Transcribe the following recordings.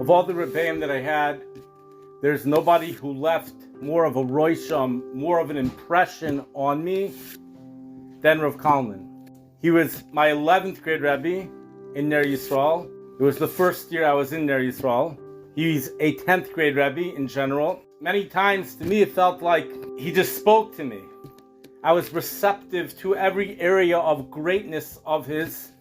Of all the Rebbeim that I had, there's nobody who left more of a roisham, more of an impression on me than Rav Kalman. He was my 11th grade Rebbe in Ner Yisrael. It was the first year I was in Ner Yisrael. He's a 10th grade Rebbe in general. Many times to me it felt like he just spoke to me. I was receptive to every area of greatness of his,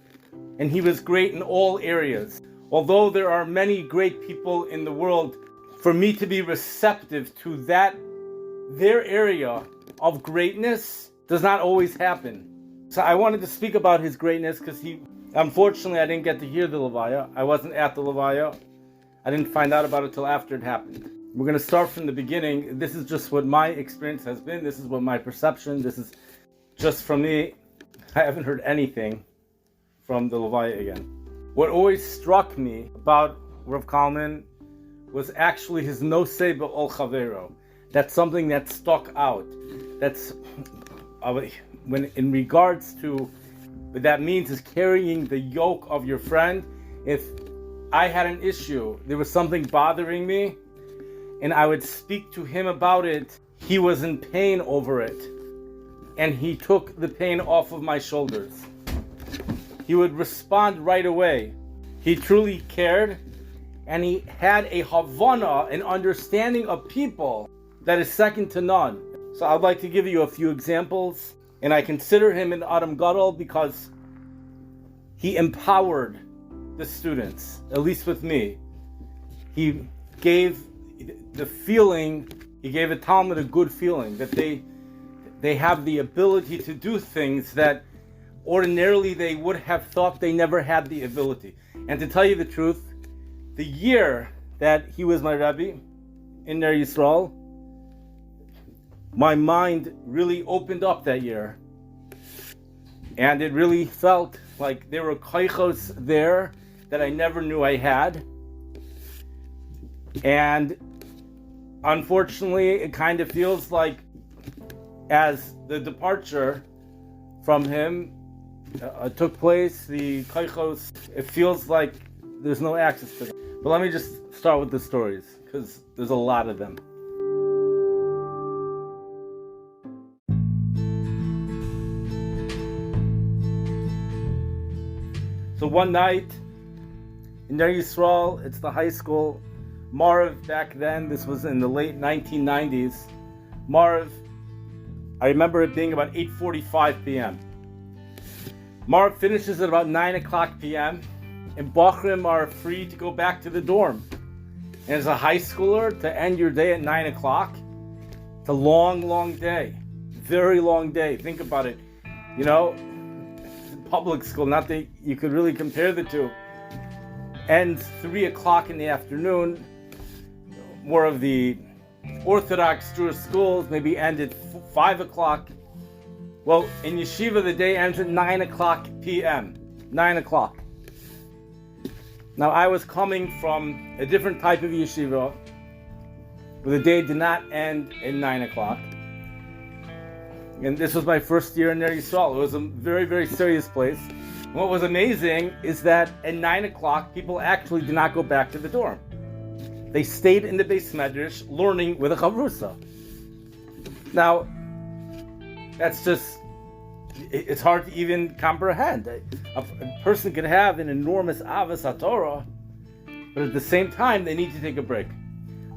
and he was great in all areas. Although there are many great people in the world, for me to be receptive to their area of greatness does not always happen. So I wanted to speak about his greatness because unfortunately I didn't get to hear the Levaya. I wasn't at the Levaya. I didn't find out about it till after it happened. We're going to start from the beginning. This is just what my experience has been. This is what my perception. This is just from me. I haven't heard anything from the Levaya again. What always struck me about Rav Kalman was actually his nosei be'ol chavero. That's something that stuck out. That's when in regards to what that means is carrying the yoke of your friend. If I had an issue, there was something bothering me, and I would speak to him about it, he was in pain over it, and he took the pain off of my shoulders. He would respond right away. He truly cared, and he had a havana, an understanding of people that is second to none. So I'd like to give you a few examples, and I consider him an Adam Gadol because he empowered the students, at least with me. He gave the feeling, he gave a Talmud a good feeling that they have the ability to do things that ordinarily they would have thought they never had the ability. And to tell you the truth, the year that he was my Rebbe in Ner Yisrael, my mind really opened up that year. And it really felt like there were koichos there that I never knew I had. And unfortunately, it kind of feels like as the departure from him took place, the koichos, it feels like there's no access to them. But let me just start with the stories, because there's a lot of them. So one night in Ner Yisrael, it's the high school, Marv back then, this was in the late 1990s. Marv, I remember it being about 8:45 p.m. Marv finishes at about 9 o'clock p.m. and Bachrim are free to go back to the dorm. And as a high schooler, to end your day at 9 o'clock, it's a long, long day. Very long day. Think about it. You know, public school, not that you could really compare the two. Ends 3 o'clock in the afternoon. More of the Orthodox Jewish schools maybe end at 5 o'clock. Well, in yeshiva, the day ends at 9 o'clock p.m. 9 o'clock. Now, I was coming from a different type of yeshiva, where the day did not end at 9 o'clock. And this was my first year in Ner Yisrael. It was a very, very serious place. And what was amazing is that at 9 o'clock, people actually did not go back to the dorm. They stayed in the Beis Medrash learning with a chavrusa. Now, that's just, it's hard to even comprehend. A person can have an enormous avos HaTorah, but at the same time, they need to take a break.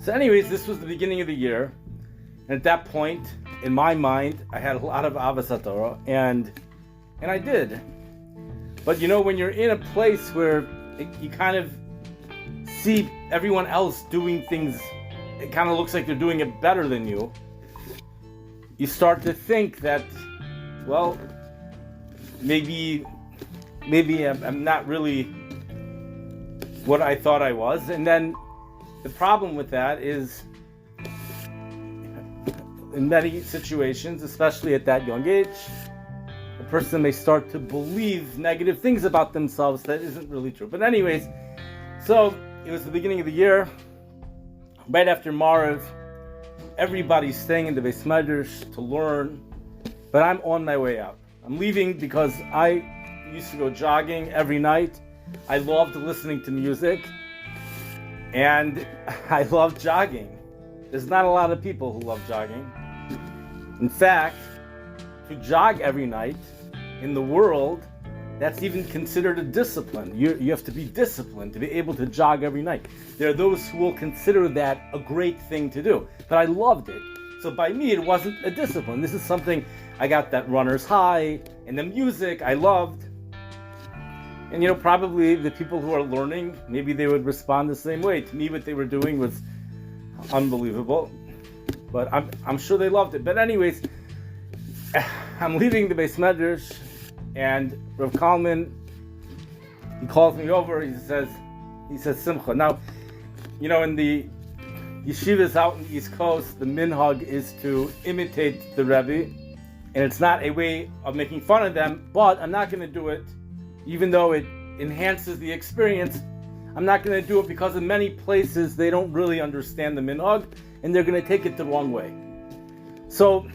So anyways, this was the beginning of the year. And at that point, in my mind, I had a lot of avos HaTorah, and I did. But you know, when you're in a place where you kind of see everyone else doing things, it kind of looks like they're doing it better than you, you start to think that, well, maybe I'm not really what I thought I was. And then the problem with that is, in many situations, especially at that young age, a person may start to believe negative things about themselves that isn't really true. But anyways, so it was the beginning of the year, right after Mariv. Everybody's staying in the Beis Medrash to learn, but I'm on my way out. I'm leaving because I used to go jogging every night. I loved listening to music, And I love jogging. There's not a lot of people who love jogging. In fact, to jog every night in the world, that's even considered a discipline. You have to be disciplined to be able to jog every night. There are those who will consider that a great thing to do. But I loved it. So by me, it wasn't a discipline. This is something I got that runner's high, and the music I loved. And probably the people who are learning, maybe they would respond the same way. To me, what they were doing was unbelievable. But I'm sure they loved it. But anyways, I'm leaving the Beis Medrash, and Rav Kalman, he calls me over. He says, Simcha. Now, in the yeshivas out in the East Coast, the minhag is to imitate the Rebbe, and it's not a way of making fun of them. But I'm not going to do it, even though it enhances the experience. I'm not going to do it because in many places they don't really understand the minhag, and they're going to take it the wrong way. So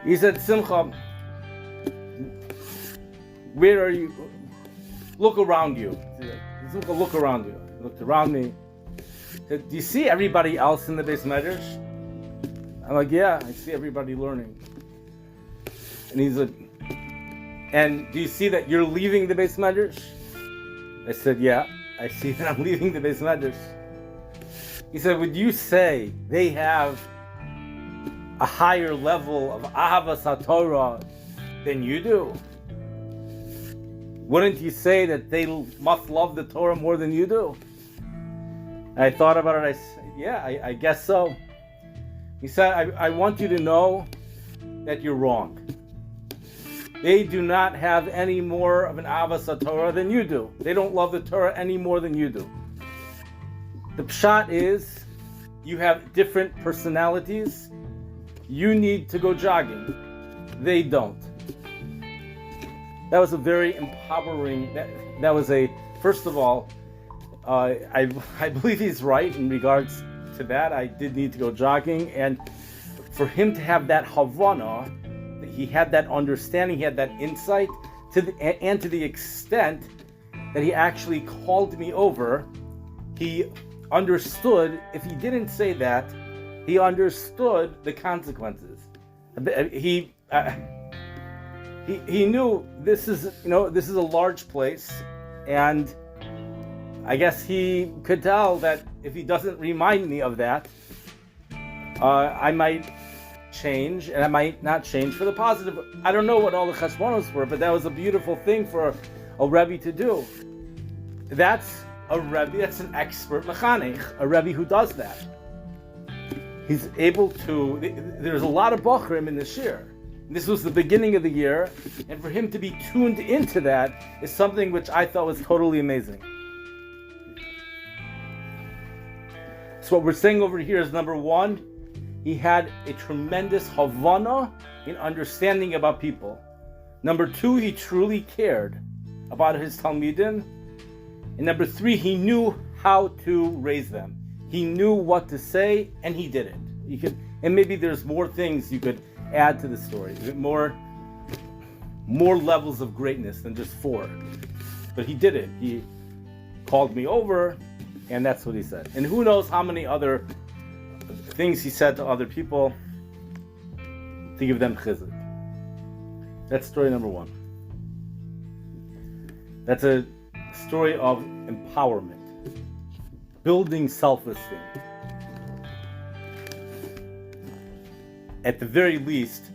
he said, Simcha, where are you? Look around you. Simcha, look around you. He looked around me. He said, do you see everybody else in the Beis Medrash? I'm like, yeah, I see everybody learning. And he's like, and do you see that you're leaving the Beis Medrash? I said, yeah, I see that I'm leaving the Beis Medrash. He said, would you say they have a higher level of Ahavas HaTorah than you do? Wouldn't you say that they must love the Torah more than you do? I thought about it. I said, yeah, I guess so. He said, I want you to know that you're wrong. They do not have any more of an Ahavas HaTorah than you do. They don't love the Torah any more than you do. The pshat is, you have different personalities. You need to go jogging. They don't. That was a very empowering, that was first of all, I believe he's right in regards to that. I did need to go jogging, and for him to have that Havana, he had that understanding, he had that insight, to the extent that he actually called me over. He understood, if he didn't say that, he understood the consequences. He knew this is a large place, and I guess he could tell that if he doesn't remind me of that, I might change, and I might not change for the positive. I don't know what all the cheshbonos were, but that was a beautiful thing for a Rebbe to do. That's a Rebbe, that's an expert mechanech, a Rebbe who does that. He's able to, there's a lot of bochrim in this year. This was the beginning of the year, and for him to be tuned into that is something which I thought was totally amazing. So what we're saying over here is, number one, he had a tremendous havana in understanding about people. Number two, he truly cared about his talmidim. And number three, he knew how to raise them. He knew what to say, and he did it. And maybe there's more things you could add to the story, more levels of greatness than just four. But he did it. He called me over, and that's what he said. And who knows how many other things he said to other people to give them chizuk. That's story number one. That's a story of empowerment, building self-esteem. At the very least,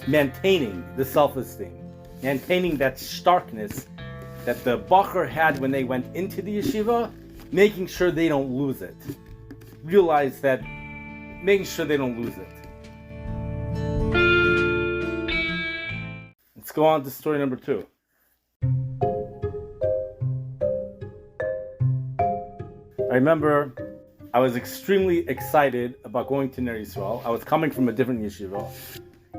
maintaining the self-esteem, maintaining that starkness that the bacher had when they went into the yeshiva, making sure they don't lose it. Realize that, making sure they don't lose it. Let's go on to story number two. I remember I was extremely excited about going to Ner Yisrael. I was coming from a different yeshiva,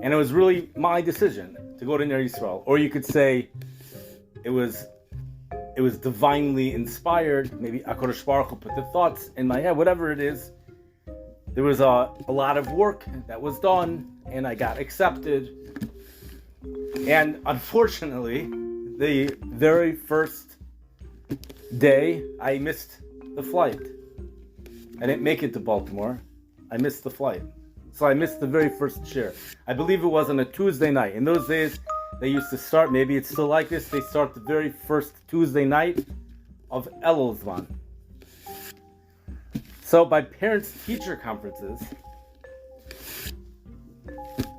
and it was really my decision to go to Ner Yisrael. Or you could say it was divinely inspired. Maybe HaKadosh Baruch Hu put the thoughts in my head, whatever it is. There was a lot of work that was done, and I got accepted. And unfortunately, the very first day, I missed the flight. I didn't make it to Baltimore. I missed the flight. So I missed the very first share. I believe it was on a Tuesday night. In those days, they used to start, maybe it's still like this, they start the very first Tuesday night of Elul Zman. So by parents-teacher conferences,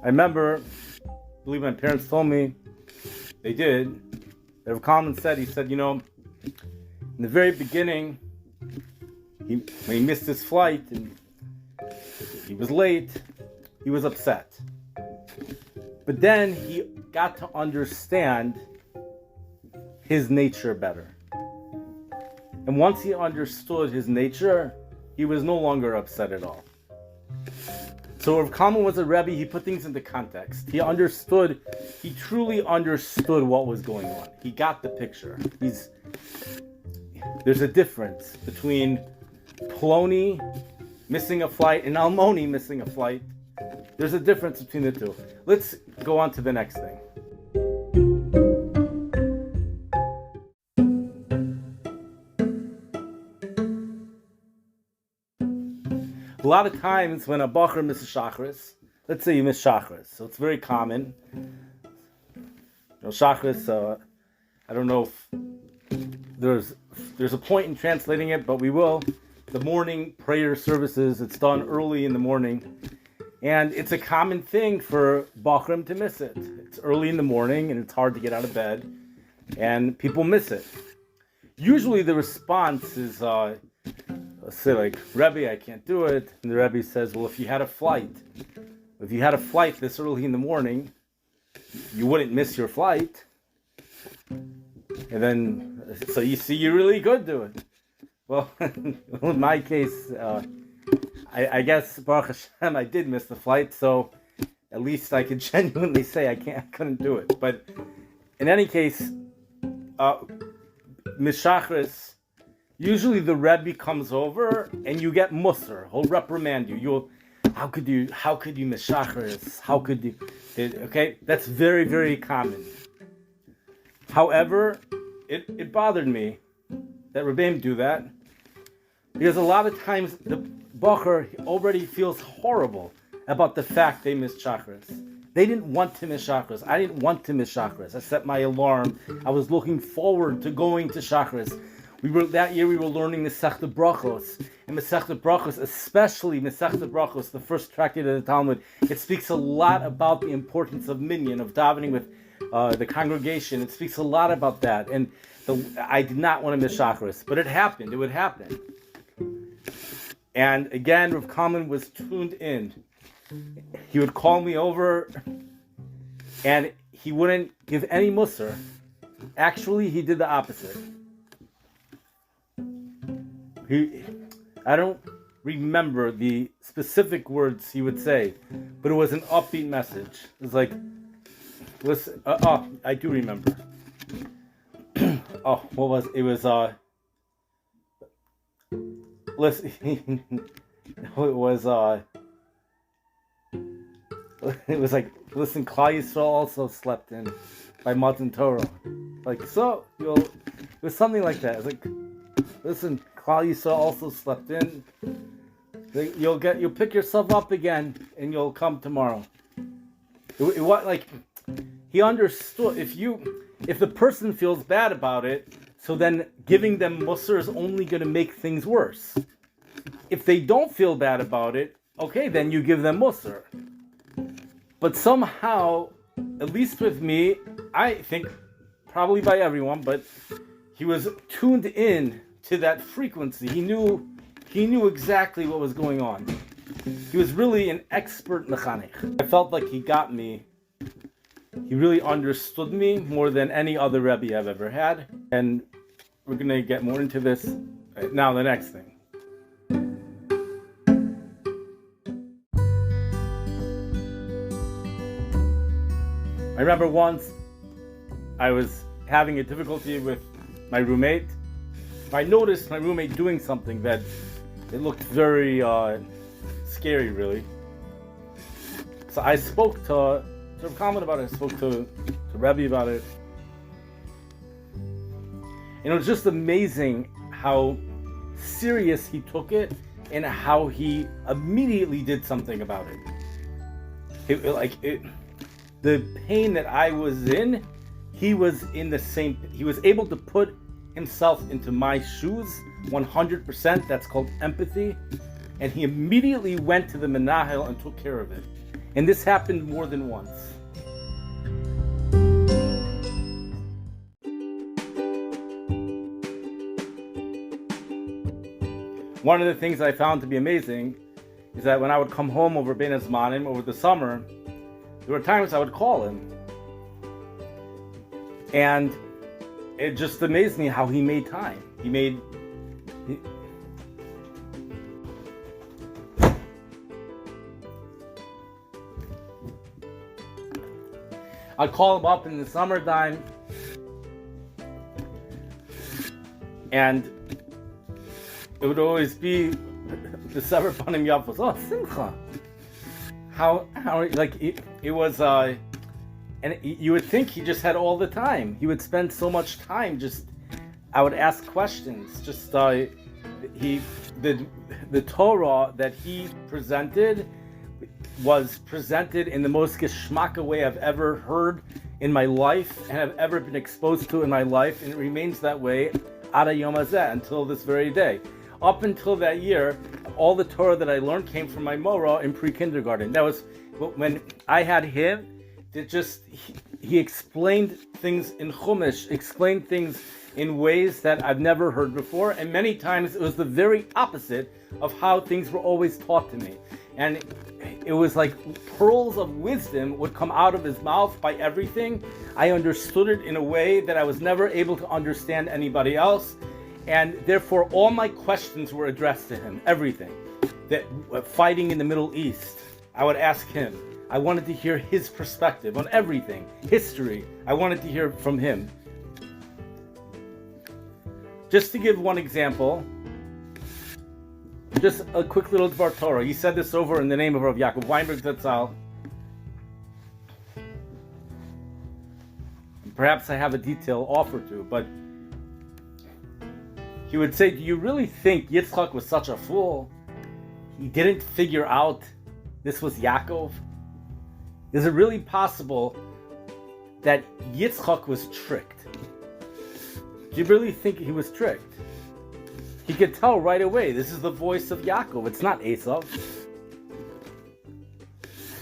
I remember, I believe my parents told me, they did, Rebbe Kalman said, he said, in the very beginning, when he missed his flight and he was late, he was upset. But then he got to understand his nature better. And once he understood his nature, he was no longer upset at all. So Rav Kalman was a Rebbe, he put things into context. He truly understood what was going on. He got the picture. There's a difference between Ploni missing a flight and Almoni missing a flight. There's a difference between the two. Let's go on to the next thing. A lot of times when a bacher misses shachris, let's say you miss shachris, so it's very common. Shachris, I don't know if there's a point in translating it, but we will. The morning prayer services, it's done early in the morning. And it's a common thing for Bachrim to miss it. It's early in the morning and it's hard to get out of bed. And people miss it. Usually the response is, say like, Rebbe, I can't do it. And the Rebbe says, well, if you had a flight this early in the morning, you wouldn't miss your flight. And then, so you see, you really could do it. Well, in my case, I guess, Baruch Hashem, I did miss the flight, so at least I could genuinely say I couldn't do it. But in any case, Mishachris, usually the Rebbe comes over and you get musar. He'll reprimand you. How could you Mishachris? How could you? Okay, that's very, very common. However, it bothered me that Rebbeim do that, because a lot of times the Bacher already feels horrible about the fact they missed Shachris. They didn't want to miss Shachris. I didn't want to miss Shachris. I set my alarm. I was looking forward to going to Shachris. That year we were learning Masechta Brachos. And Masechta Brachos, especially Masechta Brachos, the first tractate of the Talmud, it speaks a lot about the importance of minyan, of davening with the congregation. It speaks a lot about that. And I did not want to miss Shachris, but it happened. It would happen. And again, Rav Kalman was tuned in. He would call me over, and he wouldn't give any musar. Actually, he did the opposite. I don't remember the specific words he would say, but it was an upbeat message. It was like, listen, I do remember. What was it? Was listen. It was like, listen, Klal Yisrael also slept in by Matan Torah. Like, so it was something like that. It's like, listen, Klal Yisrael also slept in. You'll pick yourself up again, and you'll come tomorrow. He understood if the person feels bad about it, so then giving them musar is only going to make things worse. If they don't feel bad about it, okay, then you give them musar. But somehow, at least with me, I think probably by everyone, but he was tuned in to that frequency. He knew exactly what was going on. He was really an expert mechanech. I felt like he got me. He really understood me more than any other Rebbe I've ever had. And we're going to get more into this. Now, the next thing. I remember once I was having a difficulty with my roommate. I noticed my roommate doing something that it looked very scary, really. So I spoke to Rav Kalman about it. I spoke to Rebbe about it. And it was just amazing how serious he took it and how he immediately did something about it. The pain that I was in, he was in the same. He was able to put himself into my shoes 100%. That's called empathy. And he immediately went to the menahel and took care of it. And this happened more than once. One of the things I found to be amazing is that when I would come home over Bein Hazmanim over the summer, there were times I would call him. And it just amazed me how he made time. I'd call him up in the summertime, and it would always be the Sever Panim Yafos. Oh, Simcha. How, like, it was, and you would think he just had all the time. He would spend so much time I would ask questions. The Torah that he presented was presented in the most geschmacka way I've ever heard in my life and have ever been exposed to in my life, and it remains that way ad hayom hazeh, until this very day. Up until that year, all the Torah that I learned came from my Mora in pre-kindergarten. That was when I had him. He explained things in Chumash, explained things in ways that I've never heard before, and many times it was the very opposite of how things were always taught to me. And it was like pearls of wisdom would come out of his mouth by everything. I understood it in a way that I was never able to understand anybody else, and therefore all my questions were addressed to him. Everything. That fighting in the Middle East, I would ask him. I wanted to hear his perspective on everything. History, I wanted to hear from him. Just to give one example, just a quick little Dvar Torah. He said this over in the name of Rabbi Weinreb Zatzal. Perhaps I have a detail off or two, but he would say, do you really think Yitzchak was such a fool? He didn't figure out this was Yaakov? Is it really possible that Yitzchak was tricked? Do you really think he was tricked? He could tell right away, this is the voice of Yaakov, it's not Esav.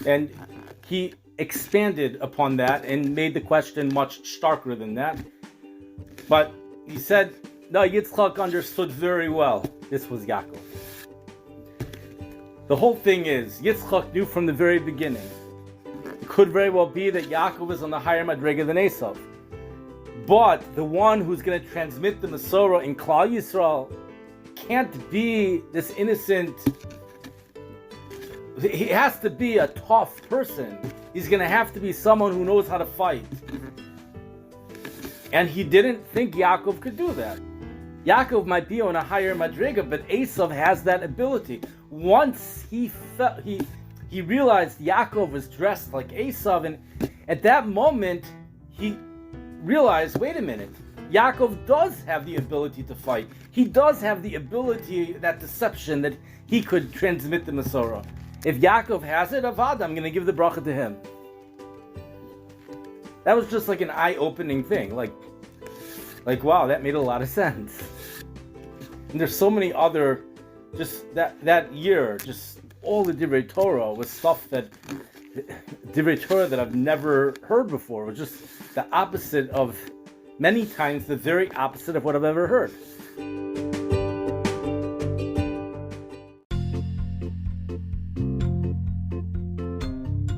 And he expanded upon that and made the question much starker than that. But he said, no, Yitzchak understood very well this was Yaakov. The whole thing is, Yitzchak knew from the very beginning. It could very well be that Yaakov is on the higher madrega than Esav. But the one who's going to transmit the Masorah in Klal Yisrael can't be this innocent. He has to be a tough person. He's going to have to be someone who knows how to fight. And he didn't think Yaakov could do that. Yaakov might be on a higher madriga, but Esav has that ability. Once he realized Yaakov was dressed like Esav, and at that moment he realized, wait a minute, Yaakov does have the ability to fight. He does have the ability, that deception, that he could transmit the Masorah. If Yaakov has it, Avad, I'm going to give the bracha to him. That was just like an eye-opening thing. Like wow, that made a lot of sense. And there's so many other, just that year, just all the Divrei Torah was stuff that, Divrei Torah that I've never heard before. It was just the opposite of, many times the very opposite of what I've ever heard.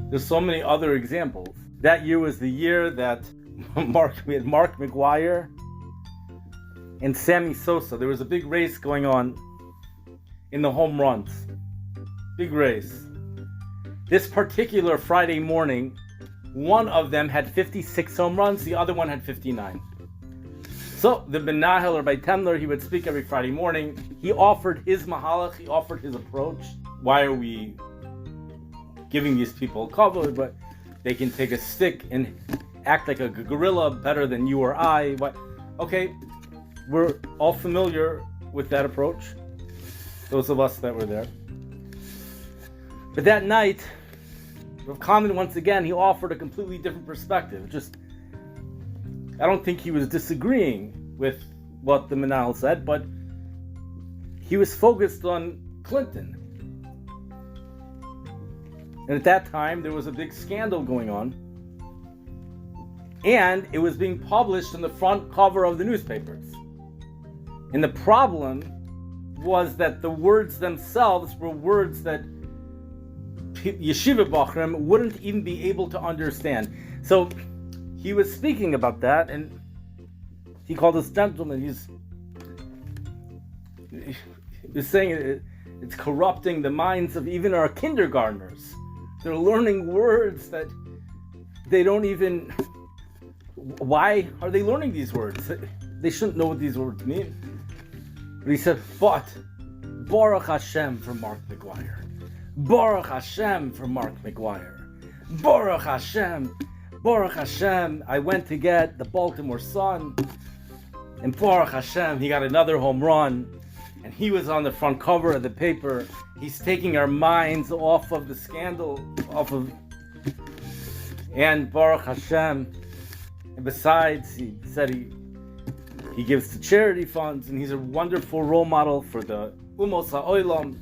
There's so many other examples. That year was the year that we had Mark McGuire and Sammy Sosa. There was a big race going on in the home runs. Big race. This particular Friday morning, one of them had 56 home runs, the other one had 59. So the Menahel or Rabbi Temler, he would speak every Friday morning. He offered his mahalach, he offered his approach. Why are we giving these people kavod? But they can take a stick and act like a gorilla better than you or I. What? Okay, we're all familiar with that approach, those of us that were there. But that night, Rav Kalman, once again, he offered a completely different perspective. I don't think he was disagreeing with what the Menahel said, but he was focused on Clinton. And at that time, there was a big scandal going on. And it was being published on the front cover of the newspapers. And the problem was that the words themselves were words that yeshiva bachrim wouldn't even be able to understand. So he was speaking about that, and he called this gentleman, he was saying it's corrupting the minds of even our kindergartners. They're learning words that they don't even... Why are they learning these words? They shouldn't know what these words mean. But he said, but Baruch Hashem for Mark McGuire. Baruch Hashem for Mark McGuire. Baruch Hashem. Baruch Hashem. I went to get the Baltimore Sun. And Baruch Hashem, he got another home run. And he was on the front cover of the paper. He's taking our minds off of the scandal, and Baruch Hashem. And besides, he said he gives to charity funds, and he's a wonderful role model for the Umos HaOlam.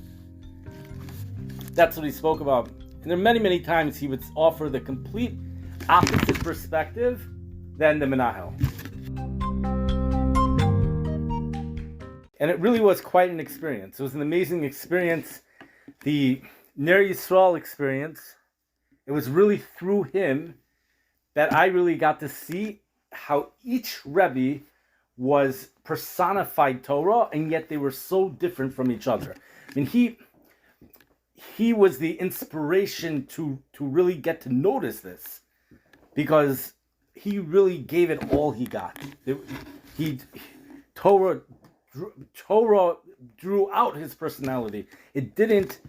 That's what he spoke about. And there are many, many times he would offer the complete opposite perspective than the Menahel. And it really was quite an experience. It was an amazing experience. The Ner Yisrael experience, it was really through him that I really got to see how each Rebbe was personified Torah, and yet they were so different from each other. I mean, he was the inspiration to really get to notice this, because he really gave it all he got. Torah drew out his personality. It didn't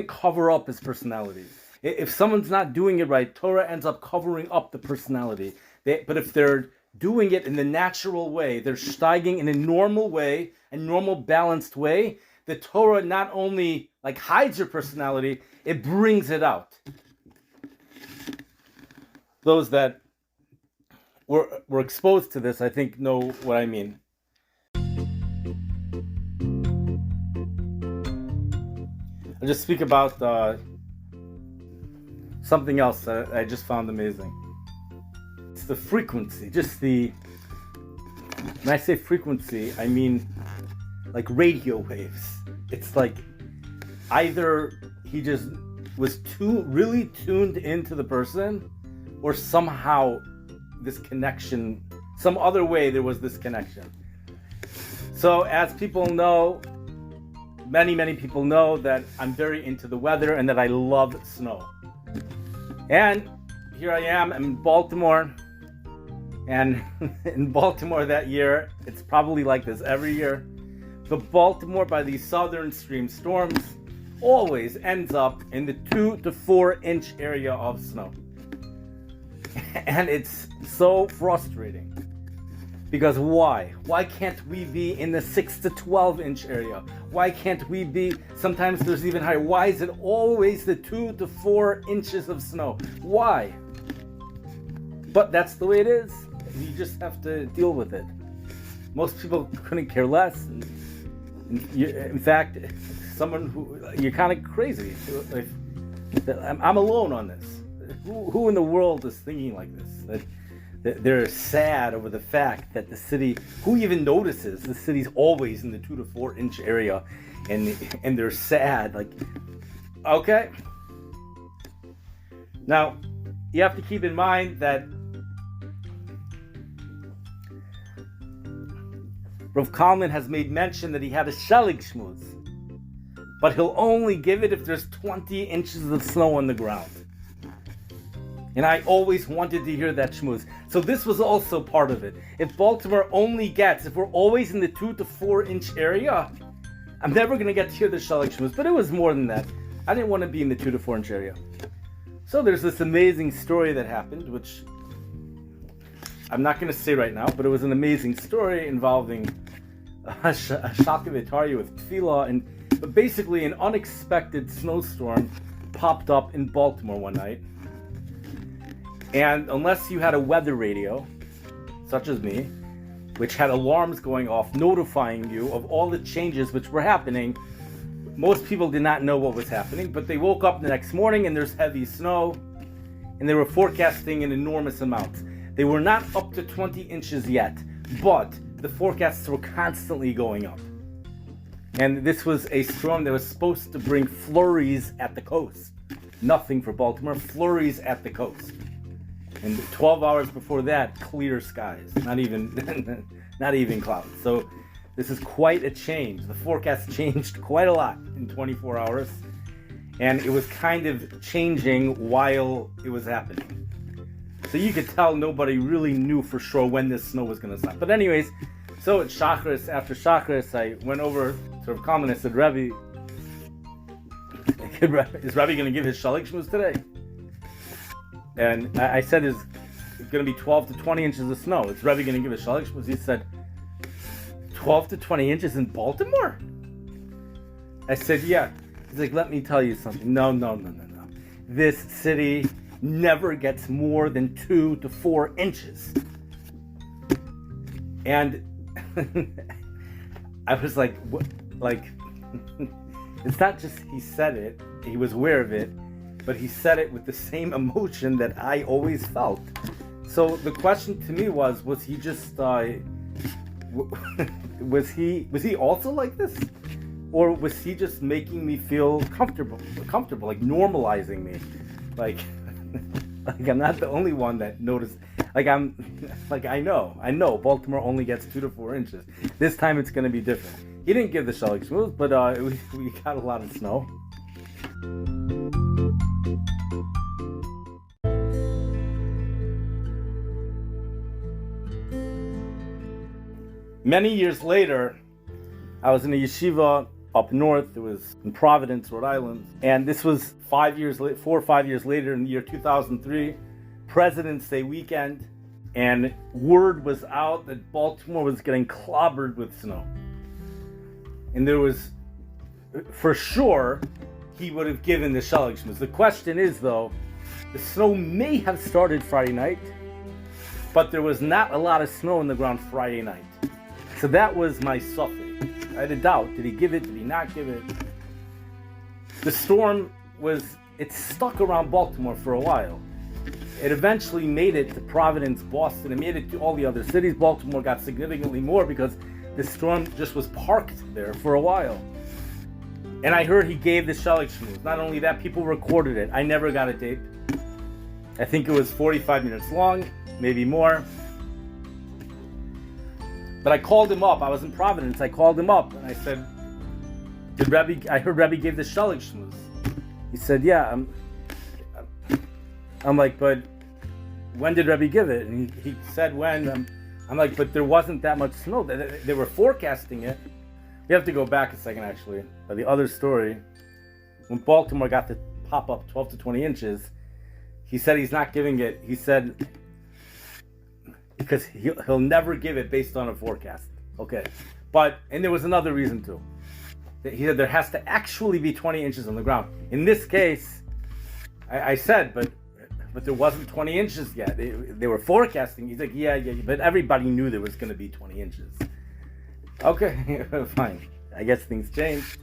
cover up his personality. If someone's not doing it right, Torah ends up covering up the personality. But if they're doing it in the natural way, they're steiging in a normal way, a normal balanced way, the Torah not only hides your personality, it brings it out. Those that were exposed to this, I think, know what I mean. I'll just speak about something else that I just found amazing. It's the frequency. When I say frequency, I mean like radio waves. It's like either he just was really tuned into the person, or somehow this connection, some other way there was this connection. So as people know, many people know that I'm very into the weather and that I love snow. And here I am in Baltimore, and in Baltimore that year, it's probably like this every year, but Baltimore, by these southern stream storms, always ends up in the 2 to 4 inch area of snow. And it's so frustrating. Because why? Why can't we be in the 6 to 12 inch area? Why can't we be, sometimes there's even higher. Why is it always the 2 to 4 inches of snow? Why? But that's the way it is. You just have to deal with it. Most people couldn't care less. In fact, someone who, you're kind of crazy. I'm alone on this. Who in the world is thinking like this? That they're sad over the fact that the city, who even notices the city's always in the 2 to 4 inch area, and they're sad. Okay. Now, you have to keep in mind that Rav Kalman has made mention that he had a shelig shmuz, but he'll only give it if there's 20 inches of snow on the ground. And I always wanted to hear that shmuz. So this was also part of it. If Baltimore only gets, if we're always in the 2 to 4 inch area, I'm never going to get to hear the shelig shmuz. But it was more than that. I didn't want to be in the 2 to 4 inch area. So there's this amazing story that happened, which I'm not going to say right now, but it was an amazing story involving a Shakavitaria with tefillah, but basically an unexpected snowstorm popped up in Baltimore one night. And unless you had a weather radio, such as me, which had alarms going off notifying you of all the changes which were happening, most people did not know what was happening, but they woke up the next morning and there's heavy snow, and they were forecasting an enormous amount. They were not up to 20 inches yet, but the forecasts were constantly going up. And this was a storm that was supposed to bring flurries at the coast. Nothing for Baltimore, flurries at the coast. And 12 hours before that, clear skies, not even clouds. So this is quite a change. The forecast changed quite a lot in 24 hours, and it was kind of changing while it was happening. So you could tell nobody really knew for sure when this snow was going to stop. But anyways, so at Shachris, after Shachris, I went over to Rav Kalman and I said, Rebbe, is Rebbe going to give his Shalik Shmuz today? And I said, it's going to be 12 to 20 inches of snow. Is Rebbe going to give his Shalik Shmuz? He said, 12 to 20 inches in Baltimore? I said, yeah. He's like, let me tell you something. No. This city never gets more than 2 to 4 inches. And I was like, what? Like, it's not just he said it, he was aware of it, but he said it with the same emotion that I always felt. So the question to me was he just, was he also like this? Or was he just making me feel comfortable, like normalizing me? Like I'm not the only one that noticed. I know Baltimore only gets 2 to 4 inches. This time it's going to be different. He didn't give the Shalik Shmuz, but we got a lot of snow. Many years later, I was in a yeshiva up north. It was in Providence, Rhode Island. And this was 4 or 5 years later, in the year 2003, President's Day weekend. And word was out that Baltimore was getting clobbered with snow. And there was, for sure, he would have given the Shalik Shmuz. The question is, though, the snow may have started Friday night, but there was not a lot of snow on the ground Friday night. So that was my suffix. I had a doubt. Did he give it? Did he not give it? The storm it stuck around Baltimore for a while. It eventually made it to Providence, Boston. It made it to all the other cities. Baltimore got significantly more because the storm just was parked there for a while. And I heard he gave the Shalik Shmuz. Not only that, people recorded it. I never got a tape. I think it was 45 minutes long, maybe more. But I called him up. I was in Providence. I called him up and I said, I heard Rebbe gave the Shalik Shmuz. He said, yeah. I'm like, but when did Rebbe give it? And he said when. I'm like, but there wasn't that much snow. They were forecasting it. We have to go back a second, actually. But the other story, when Baltimore got to pop up 12 to 20 inches, he said he's not giving it. He said, because he'll never give it based on a forecast. Okay. And there was another reason too. He said there has to actually be 20 inches on the ground. In this case, I said, but there wasn't 20 inches yet. They were forecasting. He's like, yeah, but everybody knew there was going to be 20 inches. Okay, fine. I guess things changed.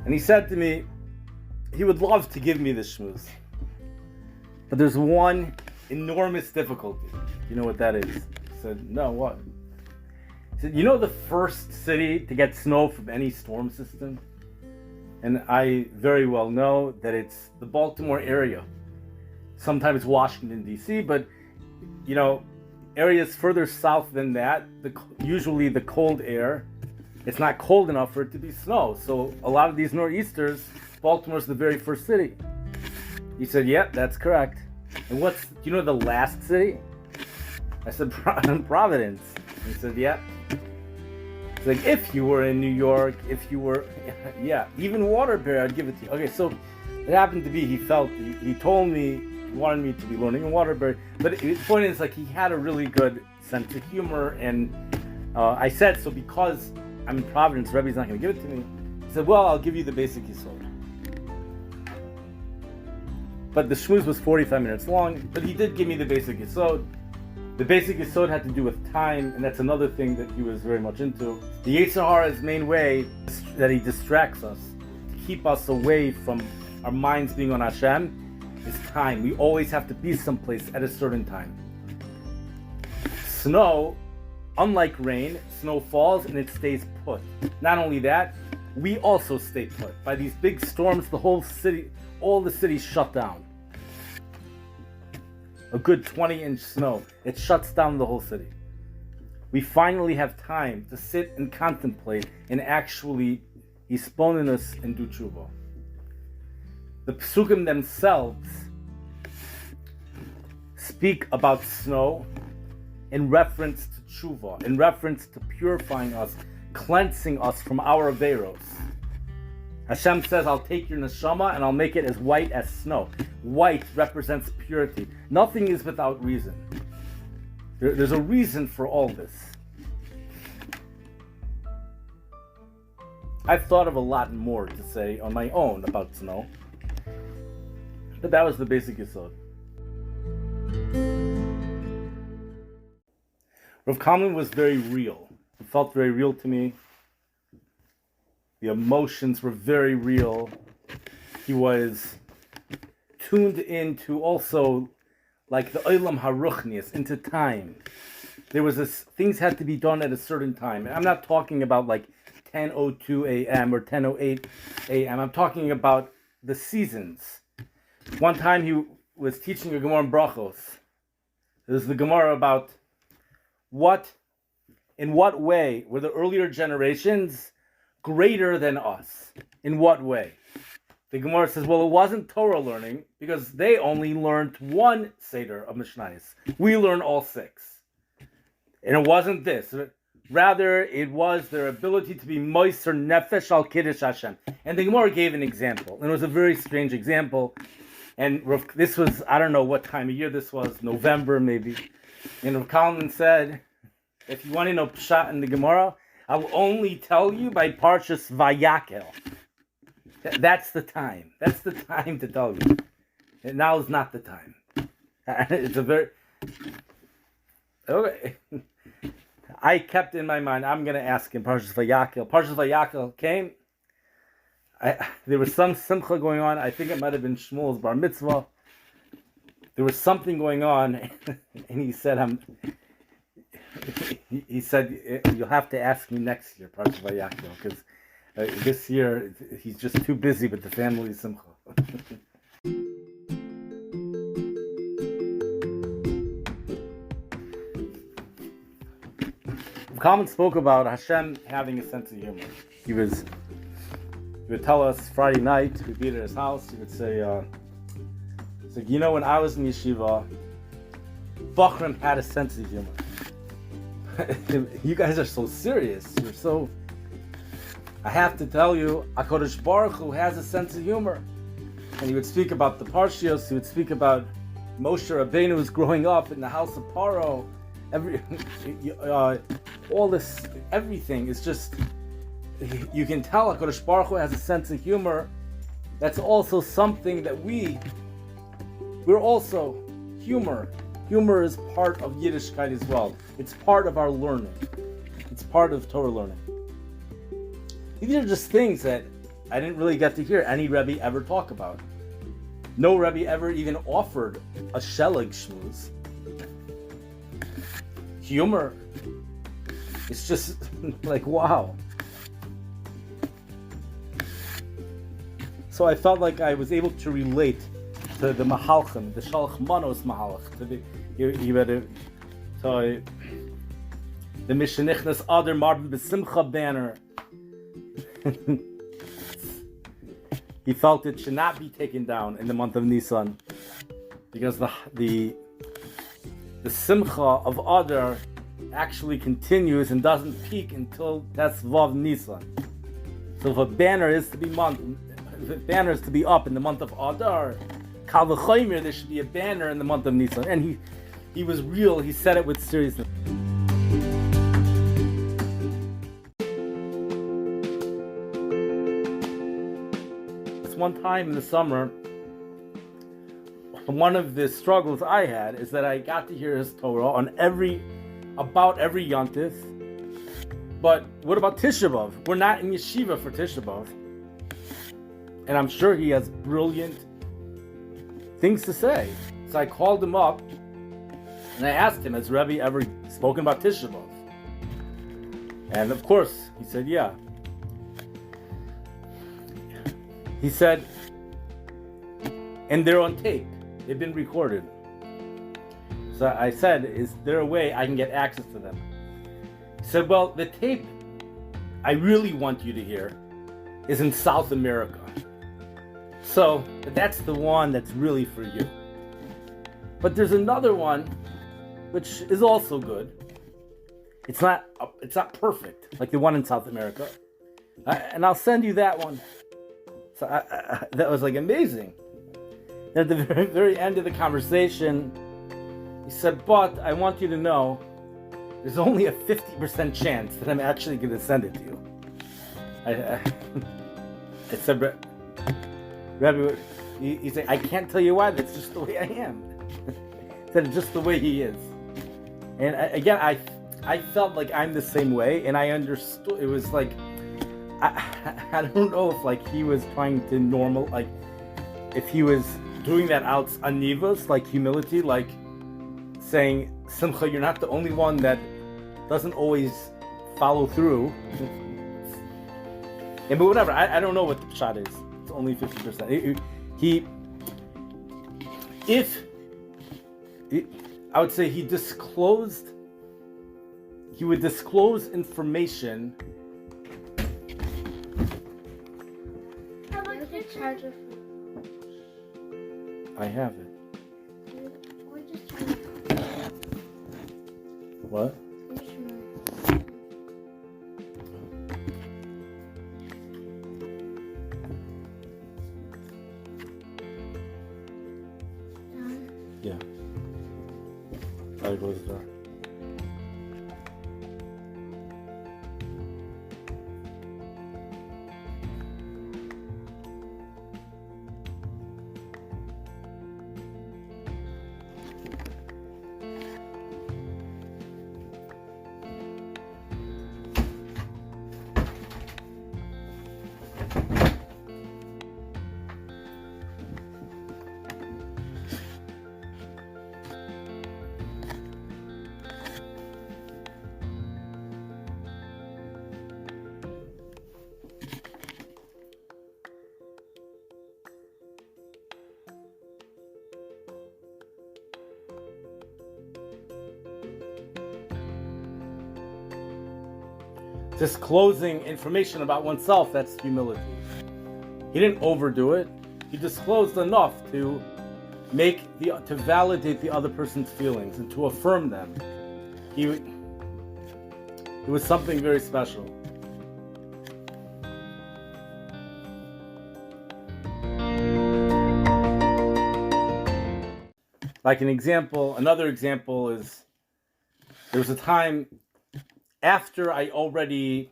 And he said to me, he would love to give me this shmuz. But there's one enormous difficulty. You know what that is? I said, no, what? He said, you know the first city to get snow from any storm system? And I very well know that it's the Baltimore area. Sometimes Washington, D.C., but, areas further south than that, usually the cold air, it's not cold enough for it to be snow. So a lot of these nor'easters, Baltimore's the very first city. He said, yeah, that's correct. And do you know the last city? I said, Providence. He said, yeah. It's like, if you were in New York, yeah, even Waterbury, I'd give it to you. Okay, so it happened to be, he told me He wanted me to be learning in Waterbury. But the point is, like, he had a really good sense of humor. And I said, so because I'm in Providence, Rebbe's not going to give it to me. He said, well, I'll give you the basic Yisod. But the shmooze was 45 minutes long. But he did give me the basic Yisod. The basic Yisod had to do with time, and that's another thing that he was very much into. The Yetzer Hara's main way that he distracts us, to keep us away from our minds being on Hashem, is time. We always have to be someplace at a certain time. Snow, unlike rain, snow falls and it stays put. Not only that, we also stay put. By these big storms, the whole city, all the cities shut down. A good 20-inch snow. It shuts down the whole city. We finally have time to sit and contemplate and actually hisbonenus and do tshuva. The psukim themselves speak about snow in reference to tshuva, in reference to purifying us, cleansing us from our averos. Hashem says, I'll take your neshama and I'll make it as white as snow. White represents purity. Nothing is without reason. There's a reason for all this. I've thought of a lot more to say on my own about snow, but that was the basic yesod. Rav Kalman was very real. It felt very real to me. The emotions were very real. He was tuned into also like the Olam Haruchnius, into time. There was things had to be done at a certain time. And I'm not talking about like 10:02 a.m. or 10:08 a.m. I'm talking about the seasons. One time he was teaching a Gemara in Brachos. There's the Gemara about in what way were the earlier generations greater than us? In what way? The Gemara says, well, it wasn't Torah learning because they only learned one Seder of Mishnayos. We learn all six. And it wasn't this. Rather, it was their ability to be moiser nefesh al kiddush Hashem. And the Gemara gave an example. And it was a very strange example. And this was, I don't know what time of year this was, November maybe. And Rav Kalman said, if you want to know Pshat in the Gemara, I will only tell you by Parshas Vayakel. That's the time. That's the time to tell you. And now is not the time. It's a very... Okay. I kept in my mind, I'm going to ask him Parshas Vayakel. Parshas Vayakel came. There was some simcha going on. I think it might have been Shmuel's bar mitzvah. There was something going on. And he said, he said, you'll have to ask me next year, Parshas Vayakel, because this year he's just too busy with the family simcha. Kalman spoke about Hashem having a sense of humor. He would tell us Friday night, we'd be at his house, he would say, you know, when I was in yeshiva, Bachram had a sense of humor. You guys are so serious. You're so... I have to tell you, HaKadosh Baruch Hu has a sense of humor. And he would speak about the Parshios, he would speak about Moshe Rabbeinu was growing up in the house of Paro. All this, everything is just... You can tell HaKadosh Baruch Hu has a sense of humor. That's also something that we're also humor. Humor is part of Yiddishkeit as well. It's part of our learning. It's part of Torah learning. These are just things that I didn't really get to hear any Rebbe ever talk about. No Rebbe ever even offered a Shelig shmooze. Humor. It's just like, wow. So I felt like I was able to relate to the Mahalchim, the Shalach Manos Mahalach, to the Mishenichnas Adar Marbin B'Simcha banner. He felt it should not be taken down in the month of Nisan because the Simcha of Adar actually continues and doesn't peak until that's Vav Nisan. So if a banner is to be up in the month of Adar, Kal v'chomer, there should be a banner in the month of Nisan. And he was real. He said it with seriousness. This one time in the summer, one of the struggles I had is that I got to hear his Torah on about every Yontif. But what about Tisha B'Av? We're not in yeshiva for Tisha B'Av. And I'm sure he has brilliant things to say. So I called him up and I asked him, has Rebbe ever spoken about Tisha B'Av? And of course, he said, yeah. He said, and they're on tape. They've been recorded. So I said, is there a way I can get access to them? He said, well, the tape I really want you to hear is in South America. So that's the one that's really for you. But there's another one which is also good. It's not perfect like the one in South America. And I'll send you that one. So that was like amazing. And at the very, very end of the conversation, he said, but I want you to know there's only a 50% chance that I'm actually going to send it to you. I said, Rebbe, he said, I can't tell you why, that's just the way I am. He said, it's just the way he is. And again, I felt like I'm the same way, and I understood. It was like, I don't know if like he was trying to like if he was doing that out anivas, like humility, like saying, Simcha, you're not the only one that doesn't always follow through. But whatever, I don't know what the shot is. It's only 50%. I would say he would disclose information. How about the charger? I have it. Or just turn it on. What? Yeah. I was there. Disclosing information about oneself, that's humility. He didn't overdo it. He disclosed enough to validate the other person's feelings and to affirm them. It was something very special. Like another example is, there was a time after I already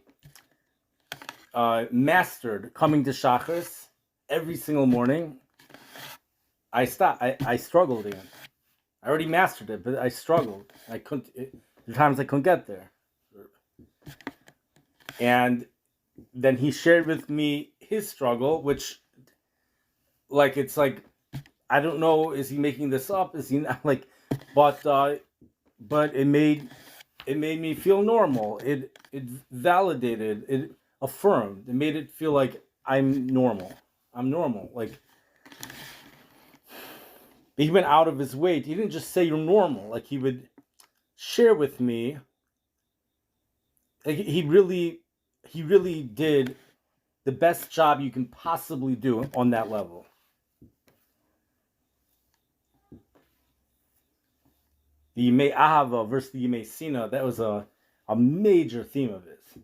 mastered coming to Shachris every single morning, I stopped. I struggled again. I already mastered it, but I struggled. There were times I couldn't get there. And then he shared with me his struggle, which, like, it's like, I don't know, is he making this up? Is he not, like, but it made me feel normal. It validated, it affirmed, it made it feel like I'm normal. Like, he went out of his way. He didn't just say you're normal. Like, he would share with me. Like, he really did the best job you can possibly do on that level. The Yimei Ahava versus the Yimei Sina, that was a major theme of his.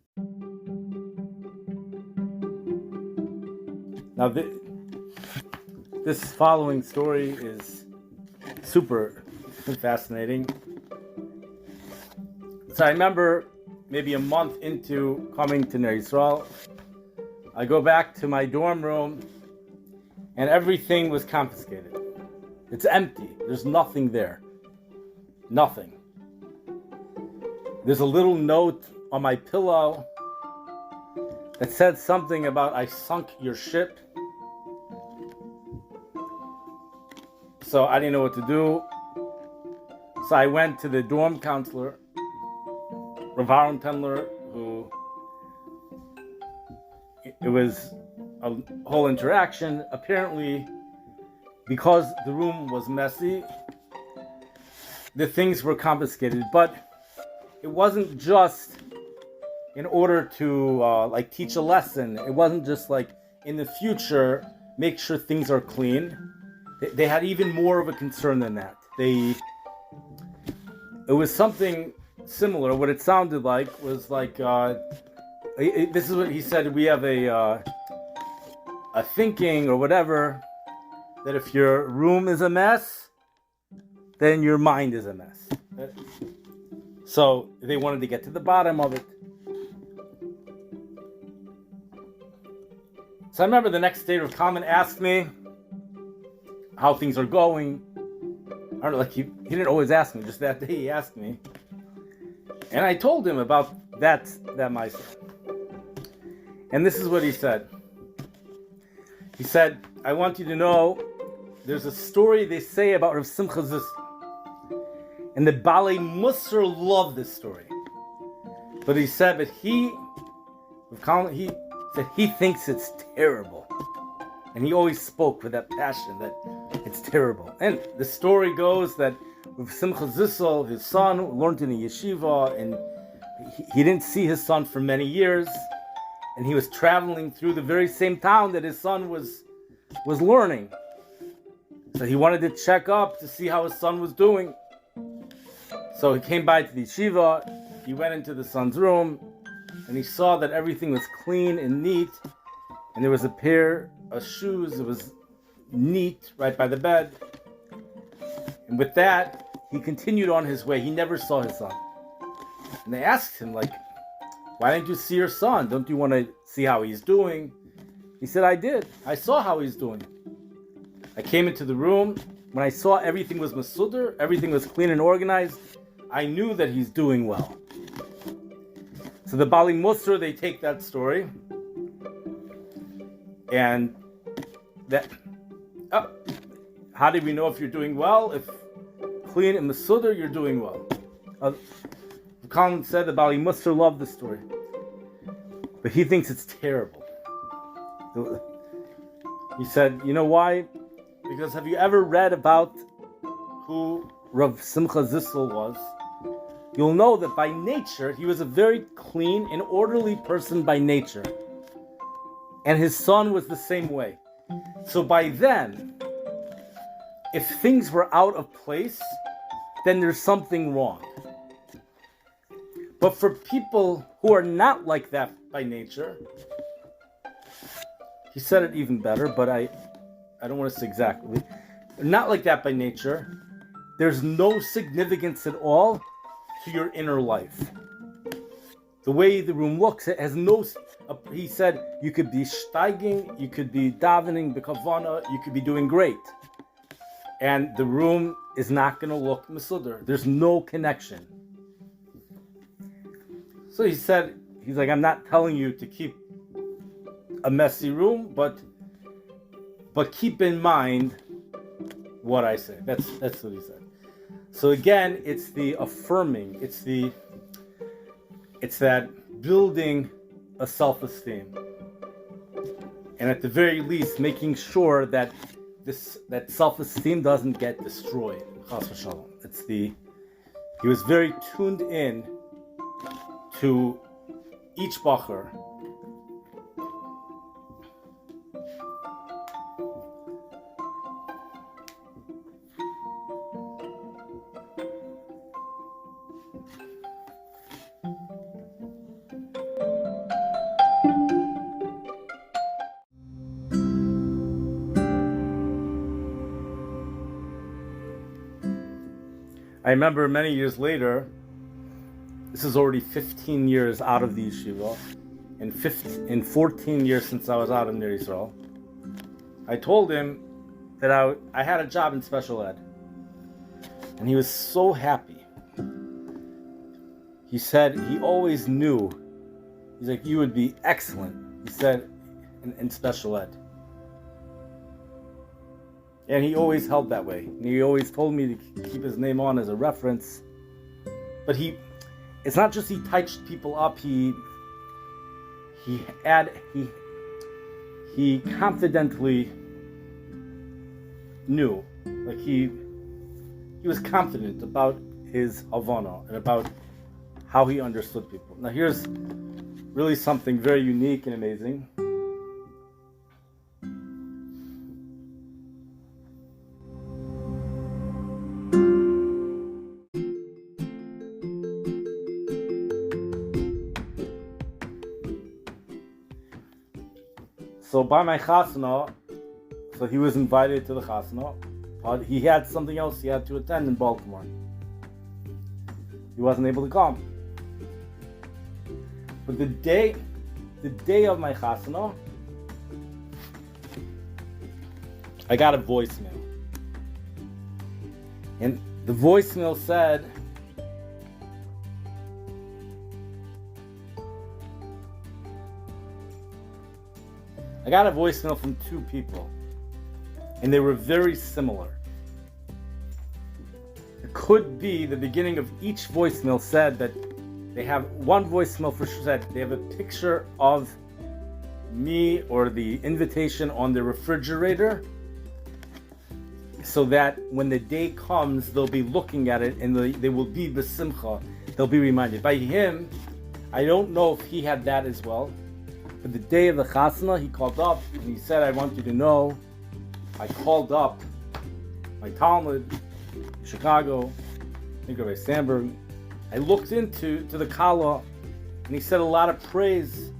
Now, This following story is super fascinating. So I remember maybe a month into coming to Ner Yisrael, I go back to my dorm room and everything was confiscated. It's empty. There's nothing there. Nothing. There's a little note on my pillow that said something about I sunk your ship. So I didn't know what to do. So I went to the dorm counselor, Rabbi Weinreb, who it was a whole interaction. Apparently, because the room was messy, the things were confiscated. But it wasn't just in order to teach a lesson. It wasn't just like in the future, make sure things are clean. They had even more of a concern than that. It was something similar. What it sounded like was like, this is what he said, we have a thinking or whatever, that if your room is a mess, then your mind is a mess. So they wanted to get to the bottom of it. So I remember the next day, Rav Kalman asked me how things are going. I don't know, like he didn't always ask me, just that day he asked me. And I told him about that myself. And this is what he said. He said, I want you to know, there's a story they say about Rav Simcha Zis. And the Balei Musar loved this story. But he said that he thinks it's terrible. And he always spoke with that passion that it's terrible. And the story goes that with Simcha Zissel, his son, learned in a yeshiva, and he didn't see his son for many years. And he was traveling through the very same town that his son was learning. So he wanted to check up to see how his son was doing. So he came by to the yeshiva, he went into the son's room, and he saw that everything was clean and neat, and there was a pair of shoes, it was neat, right by the bed. And with that, he continued on his way. He never saw his son. And they asked him, like, why didn't you see your son? Don't you want to see how he's doing? He said, I did. I saw how he's doing. I came into the room. When I saw everything was masudar, everything was clean and organized, I knew that he's doing well. So the Balei Musar, they take that story, and how do we know if you're doing well? If clean and masudar, you're doing well. Colin said the Balei Musar loved the story, but he thinks it's terrible. He said, you know why? Because have you ever read about who Rav Simcha Zissel was? You'll know that by nature, he was a very clean and orderly person by nature. And his son was the same way. So by then, if things were out of place, then there's something wrong. But for people who are not like that by nature, he said it even better, but I don't want to say exactly. Not like that by nature. There's no significance at all to your inner life. The way the room looks, it has no. He said you could be steiging, you could be davening, b'kavana, you could be doing great, and the room is not going to look masudar. There's no connection. So he said, he's like, I'm not telling you to keep a messy room, but keep in mind what I say. That's what he said. So again, it's the affirming, it's that building a self-esteem. And at the very least, making sure that that self-esteem doesn't get destroyed. Chas v'shalom. He was very tuned in to each bacher. I remember many years later, this is already 15 years out of the yeshiva, and 14 years since I was out of Ner Yisrael. I told him that I had a job in special ed. And he was so happy. He said he always knew. He's like, you would be excellent, he said, in special ed. And he always held that way. And he always told me to keep his name on as a reference. But it's not just he touched people up, he confidently knew. Like he was confident about his Havana and about how he understood people. Now here's really something very unique and amazing. So by my chasna, so he was invited to the chasna. He had something else he had to attend in Baltimore. He wasn't able to come. But the day of my chasna, I got a voicemail. And the voicemail said, I got a voicemail from two people, and they were very similar. It could be the beginning of each voicemail said that they have one voicemail for sure said they have a picture of me or the invitation on the refrigerator, so that when the day comes, they'll be looking at it and they will be besimcha. They'll be reminded. By him, I don't know if he had that as well. But the day of the chasna, he called up and he said, I want you to know, I called up my Talmud in Chicago, I think Rabbi Sandberg. I looked into the Kala, and he said a lot of praise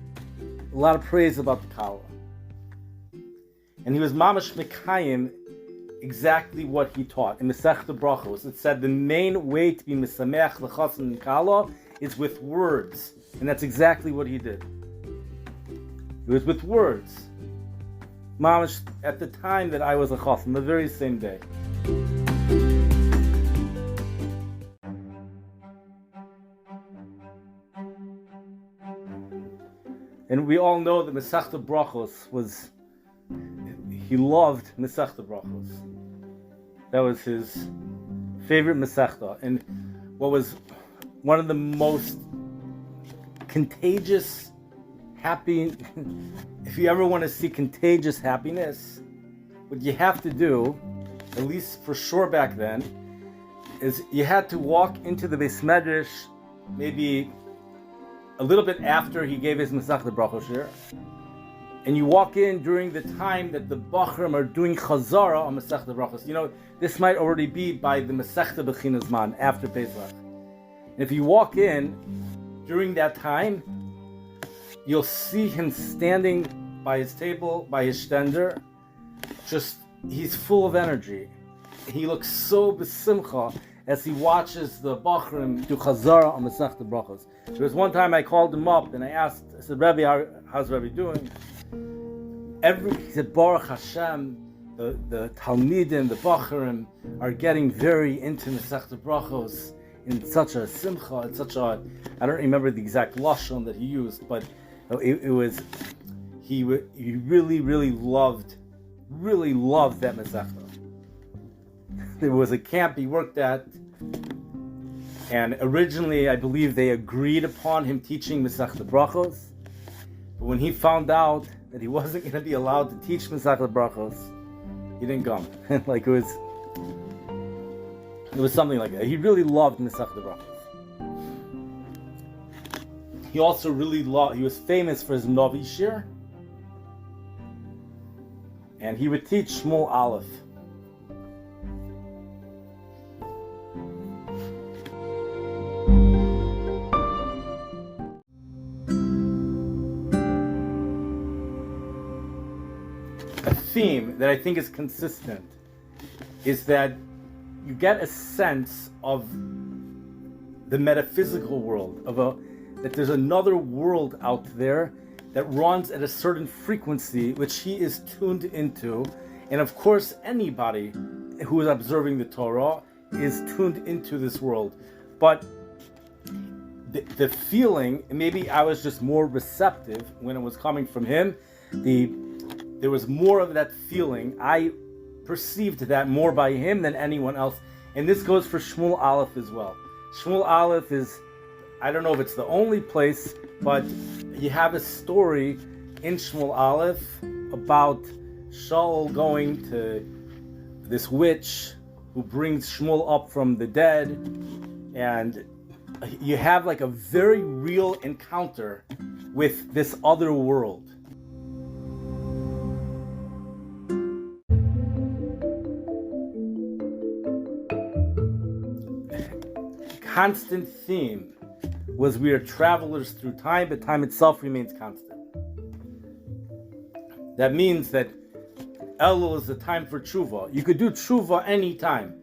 about the Kala. And he was mamash mekayim exactly what he taught. In Masechta Brachos, it said the main way to be mesameach the chasna and Kala is with words. And that's exactly what he did. It was with words. Mamash, at the time that I was a chassan, the very same day. And we all know that Masechta Brachos he loved Masechta Brachos. That was his favorite Masechta. And what was one of the most contagious if you ever want to see contagious happiness, what you have to do, at least for sure back then, is you had to walk into the Beis Medrash maybe a little bit after he gave his Masechta Brachos shir, and you walk in during the time that the Bachrim are doing Chazara on Masechta Brachos. You know, this might already be by the Masechta Bechinas Man after Pesach. And if you walk in during that time, you'll see him standing by his table, by his stender. He's full of energy. He looks so besimcha as he watches the Bachrim do Chazara on Masechta Brachos. There was one time I called him up and I said, Rebbe, how's Rebbe doing? He said, Baruch Hashem, the Talmidim, the Bachrim are getting very into Masechta Brachos in such a simcha, in such a, I don't remember the exact lashon that he used, but it was, he really, really loved that Masechta. There was a camp he worked at, and originally I believe they agreed upon him teaching Masechta Brachos, but when he found out that he wasn't going to be allowed to teach Masechta Brachos, he didn't come. Like it was something like that. He really loved Masechta Brachos. He also he was famous for his Novi Shir, and he would teach Shmuel Aleph. A theme that I think is consistent is that you get a sense of the metaphysical world, that there's another world out there that runs at a certain frequency which he is tuned into. And of course, anybody who is observing the Torah is tuned into this world. But the feeling, maybe I was just more receptive when it was coming from him. There was more of that feeling. I perceived that more by him than anyone else. And this goes for Shmuel Aleph as well. Shmuel Aleph is, I don't know if it's the only place, but you have a story in Shmuel Aleph about Shaul going to this witch who brings Shmuel up from the dead, and you have like a very real encounter with this other world. Constant theme was we are travelers through time, but time itself remains constant. That means that Elul is the time for tshuva. You could do tshuva any time,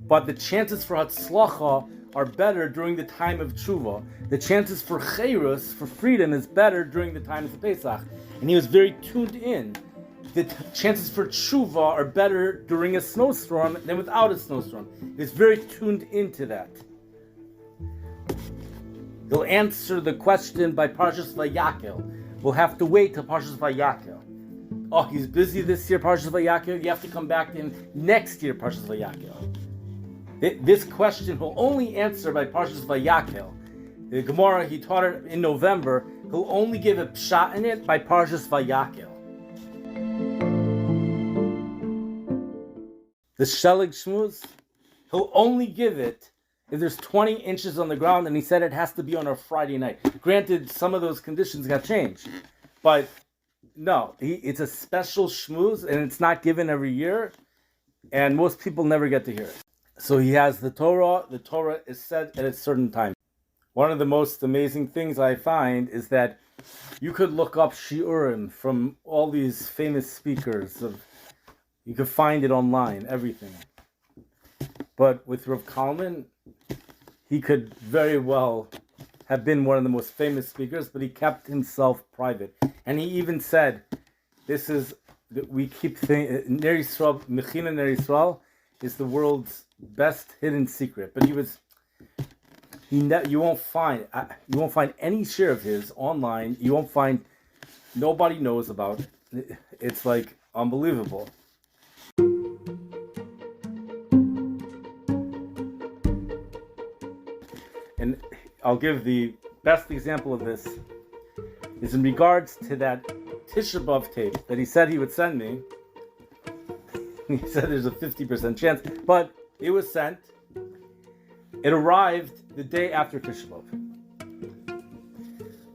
but the chances for hatzlacha are better during the time of tshuva. The chances for chayrus, for freedom, is better during the time of the Pesach. And he was very tuned in. The chances for tshuva are better during a snowstorm than without a snowstorm. He's very tuned into that. He'll answer the question by Parshas Vayakel. We'll have to wait till Parshas Vayakel. Oh, he's busy this year, Parshas Vayakel. You have to come back in next year, Parshas Vayakel. This question he'll only answer by Parshas Vayakel. The Gemara, he taught it in November. He'll only give a pshat in it by Parshas Vayakel. The Shelig Shmuz, he'll only give it if there's 20 inches on the ground, and he said it has to be on a Friday night. Granted, some of those conditions got changed, but no, it's a special shmuz, and it's not given every year, and most people never get to hear it. So he has the Torah. The Torah is said at a certain time. One of the most amazing things I find is that you could look up shiurim from all these famous speakers. You could find it online, everything. But with Rav Kalman, he could very well have been one of the most famous speakers, but he kept himself private. And he even said, we keep thinking, Ner Yisrael, Mechina Ner Yisrael is the world's best hidden secret. But you won't find any share of his online. You won't find, nobody knows about it. It's like unbelievable. And I'll give the best example of this is in regards to that Tisha B'Av tape that he said he would send me. He said there's a 50% chance, but it was sent. It arrived the day after Tisha B'Av.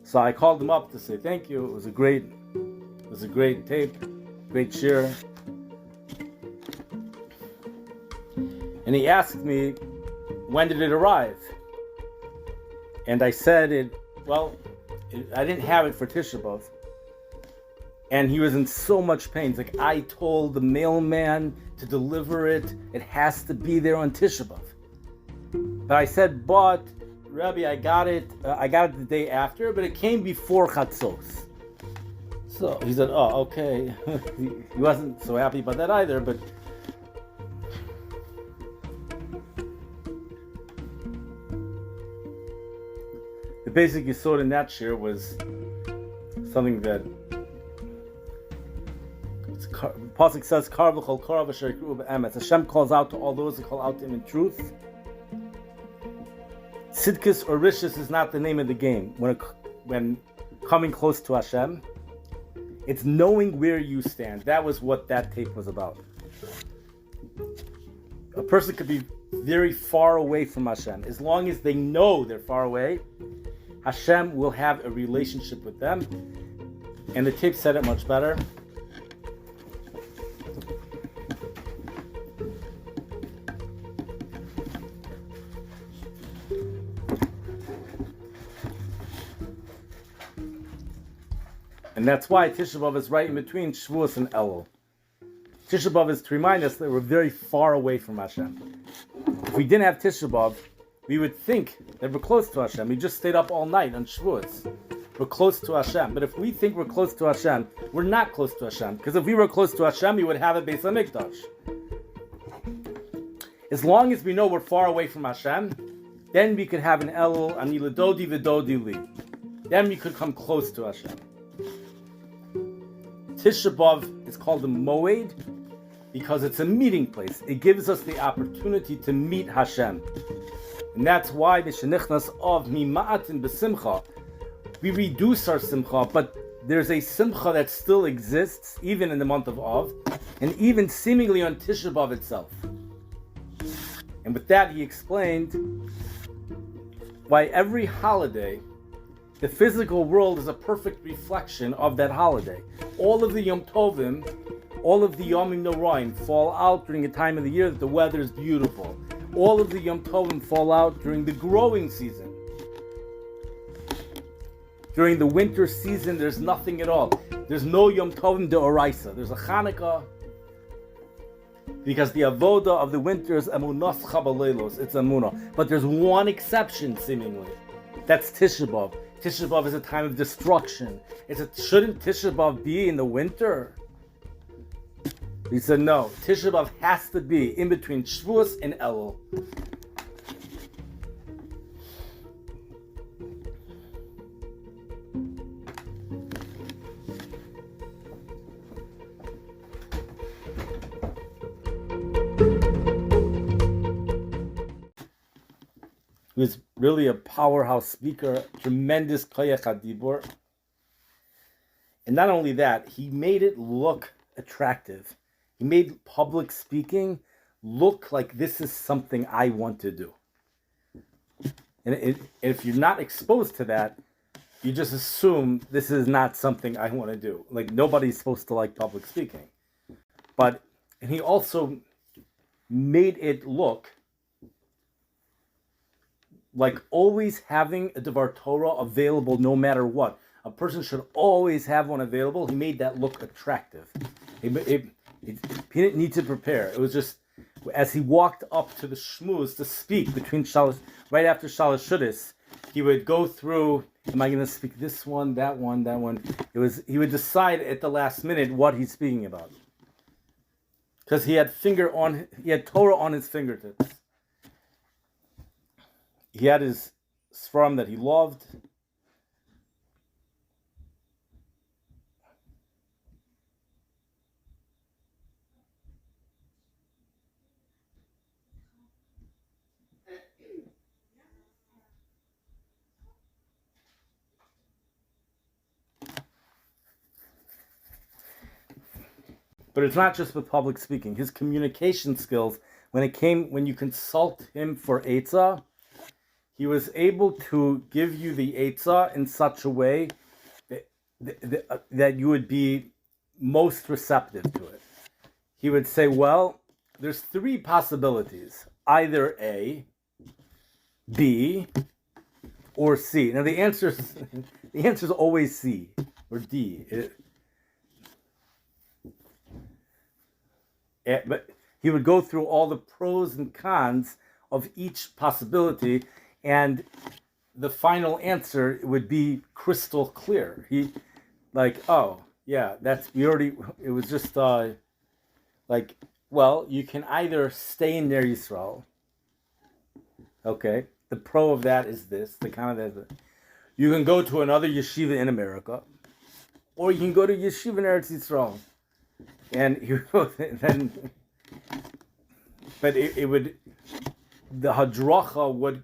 So I called him up to say thank you. It was a great tape, great shir. And he asked me, when did it arrive? And I said I didn't have it for Tisha B'Av. And he was in so much pain. He's like, I told the mailman to deliver it. It has to be there on Tisha B'Av. But I said, but Rebbe, I got it the day after, but it came before Chatzos. So he said, oh, okay. He wasn't so happy about that either, but the basic yesod in that shir was something that Pasuk says, "Kar v'chol kar v'sher yikru b'emes." Hashem calls out to all those who call out to Him in truth. Tzidkus or rishus is not the name of the game. When coming close to Hashem, it's knowing where you stand. That was what that tape was about. A person could be very far away from Hashem. As long as they know they're far away, Hashem will have a relationship with them. And the tape said it much better. And that's why Tisha B'Av is right in between Shavuos and Elul. Tisha B'Av is to remind us that we're very far away from Hashem. If we didn't have Tisha B'Av, we would think that we're close to Hashem. We just stayed up all night on Shavuos. We're close to Hashem. But if we think we're close to Hashem, we're not close to Hashem. Because if we were close to Hashem, we would have a Beis HaMikdash. As long as we know we're far away from Hashem, then we could have an Elul, Ani L'Dodi V'Dodi Li. Then we could come close to Hashem. Tisha B'Av is called the Moed because it's a meeting place. It gives us the opportunity to meet Hashem. And that's why the Shenichnas of Mima'atin B'Simcha, we reduce our Simcha, but there's a Simcha that still exists even in the month of Av, and even seemingly on Tisha B'Av itself. And with that, he explained why every holiday, the physical world is a perfect reflection of that holiday. All of the Yom Tovim, all of the Yomim Noraim fall out during a time of the year that the weather is beautiful. All of the Yom Tovim fall out during the growing season. During the winter season, there's nothing at all. There's no Yom Tovim de'oraisa. There's a Chanukah, because the avoda of the winter is emunas chabalelos. It's emunah. But there's one exception, seemingly. That's Tisha B'Av. Tisha B'Av is a time of destruction. Shouldn't Tisha B'Av be in the winter? He said no. Tisha B'Av has to be in between Shavuos and Elul. He was really a powerhouse speaker, tremendous koyach hadibur. And not only that, he made it look attractive. He made public speaking look like this is something I want to do. And if you're not exposed to that, you just assume this is not something I want to do. Like, nobody's supposed to like public speaking. And he also made it look like always having a Devar Torah available no matter what. A person should always have one available. He made that look attractive. He didn't need to prepare. It was just, as he walked up to the shmuz to speak between Shalosh, right after Shalosh Shuddis, he would go through, am I going to speak this one, that one, that one? He would decide at the last minute what he's speaking about. Because he had Torah on his fingertips. He had his Sfarim that he loved. But it's not just with public speaking. His communication skills, when you consult him for Eitzah, he was able to give you the Eitzah in such a way that you would be most receptive to it. He would say, well, there's three possibilities. Either A, B, or C. Now the answer is always C or D. But he would go through all the pros and cons of each possibility, and the final answer would be crystal clear. It was just well, you can either stay in Ner Yisrael. Okay, the pro of that is this, you can go to another yeshiva in America, or you can go to yeshiva in Eretz Yisrael. And the hadracha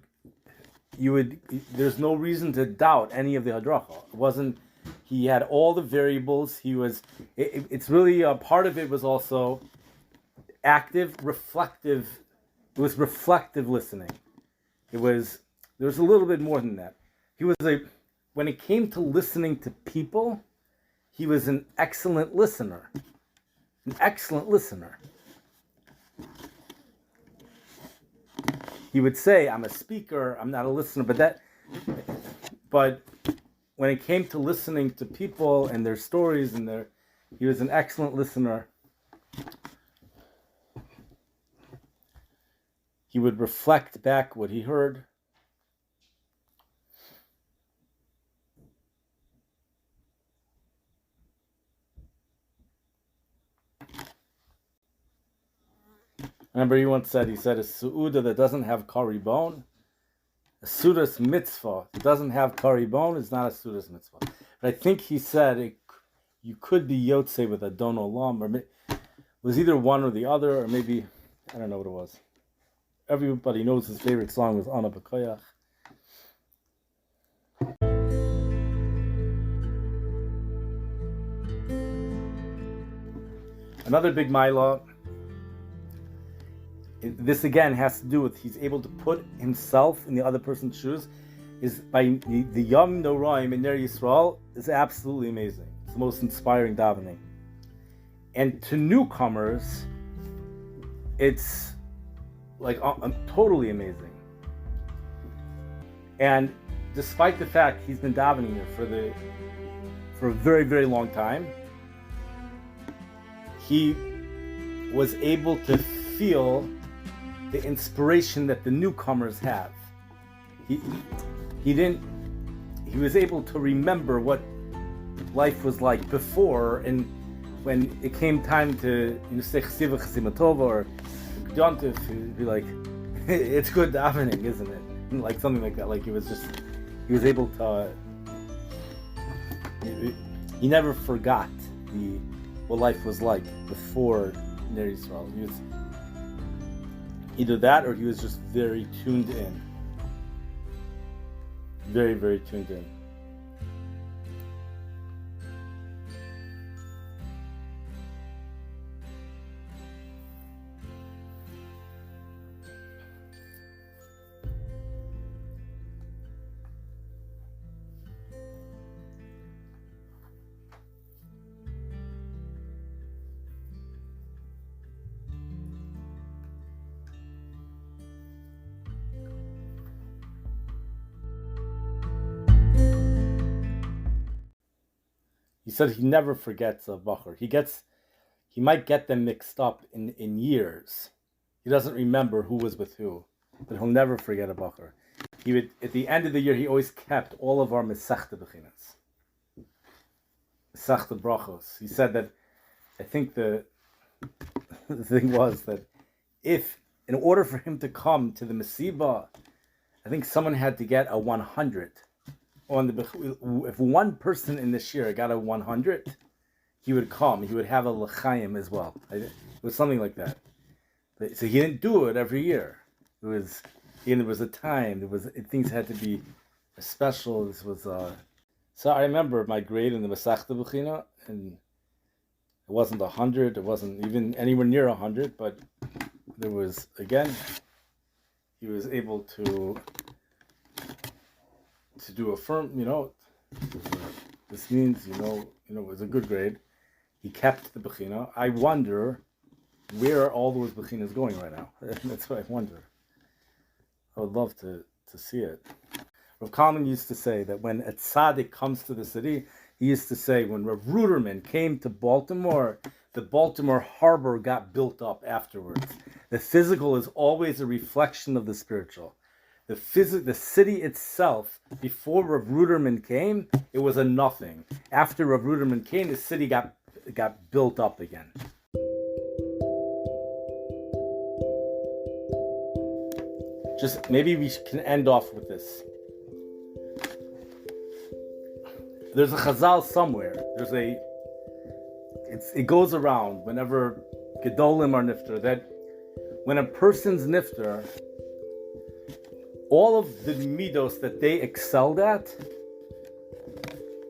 there's no reason to doubt any of the hadracha. He had all the variables. It's really a part of it was also active, reflective. It was reflective listening. There was a little bit more than that. When it came to listening to people, he was an excellent listener. An excellent listener. He would say, I'm a speaker, I'm not a listener, but when it came to listening to people and their stories he was an excellent listener. he would reflect back what he heard. Remember, he once said, a su'uda that doesn't have kari bone, a sudas mitzvah that doesn't have kari bone is not a sudas mitzvah. But I think he said you could be yotze with a don olam, or it was either one or the other, or maybe, I don't know what it was. Everybody knows his favorite song was Ana B'Koyach. Another big Maila, this again has to do with he's able to put himself in the other person's shoes, is by the Yom Noraim in Ner Yisrael is absolutely amazing. It's the most inspiring davening. And to newcomers, it's like totally amazing. And despite the fact he's been davening here for a very, very long time, he was able to feel the inspiration that the newcomers have. He was able to remember what life was like before, and when it came time to say Chesiva Chesimatova or G'dontif, he'd be like, it's good davening, isn't it? Like something like that. Like he was able to, he never forgot what life was like before Ner Yisrael. He was either that or he was just very tuned in. Very, very tuned in. He said he never forgets a bachur. He might get them mixed up in years. He doesn't remember who was with who, but he'll never forget a bachur. He would, at the end of the year, he always kept all of our mesachta bechinas, mesachta brachos. He said that, I think the thing was that in order for him to come to the mesiba, I think someone had to get a 100. If one person in this year got a 100, he would come. He would have a l'chaim as well. It was something like that. So he didn't do it every year. There was a time. Things had to be special. This was. So I remember my grade in the Masechta Bechina, and it wasn't 100. It wasn't even anywhere near 100. But there was, again, he was able to do a firm, this means, it was a good grade. He kept the Bechina. I wonder where are all those Bechinas going right now. That's what I wonder. I would love to see it. Rav Kalman used to say that when a tzaddik comes to the city, he used to say when Rav Ruderman came to Baltimore, the Baltimore harbor got built up afterwards. The physical is always a reflection of the spiritual. The city itself, before Rav Ruderman came, it was a nothing. After Rav Ruderman came, the city got built up again. Just maybe we can end off with this. There's a chazal somewhere. It goes around whenever gedolim are nifter, that when a person's nifter, all of the midos that they excelled at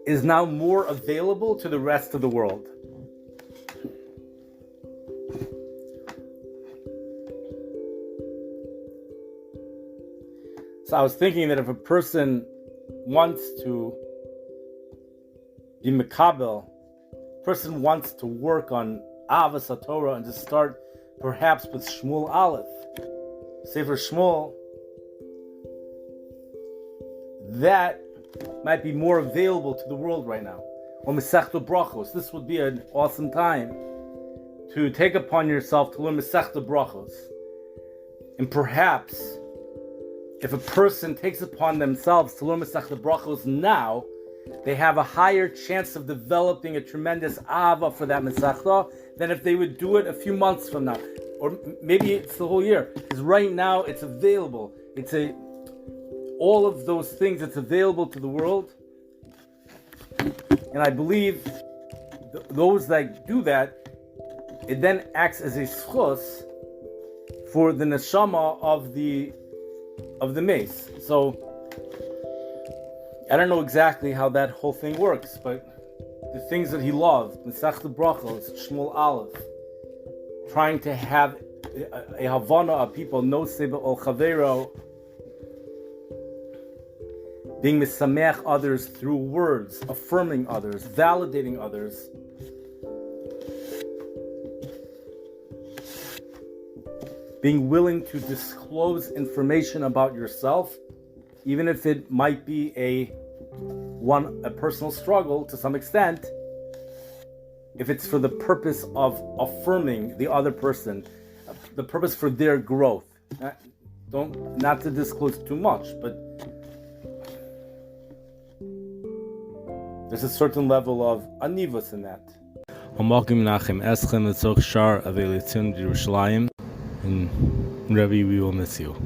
is now more available to the rest of the world. So I was thinking that if a person wants to be mekabel, person wants to work on Avos HaTorah and to start perhaps with Shmuel Aleph, Sefer Shmuel, that might be more available to the world right now. Or Masechta Brachos. This would be an awesome time to take upon yourself to learn Masechta Brachos. And perhaps, if a person takes upon themselves to learn Masechta Brachos now, they have a higher chance of developing a tremendous ahava for that Masechta than if they would do it a few months from now. Or maybe it's the whole year. Because right now it's available. All of those things, it's available to the world. And I believe those that do that, it then acts as a schus for the neshama of the mace. So I don't know exactly how that whole thing works, but the things that he loved, Masechta Brachos, Shmuel Aleph, trying to have a havana of people, no seba ol chavero, being misameach others through words, affirming others, validating others. Being willing to disclose information about yourself, even if it might be a personal struggle to some extent, if it's for the purpose of affirming the other person, the purpose for their growth. Not to disclose too much, but there's a certain level of anivus in that. And Rebbe, we will miss you.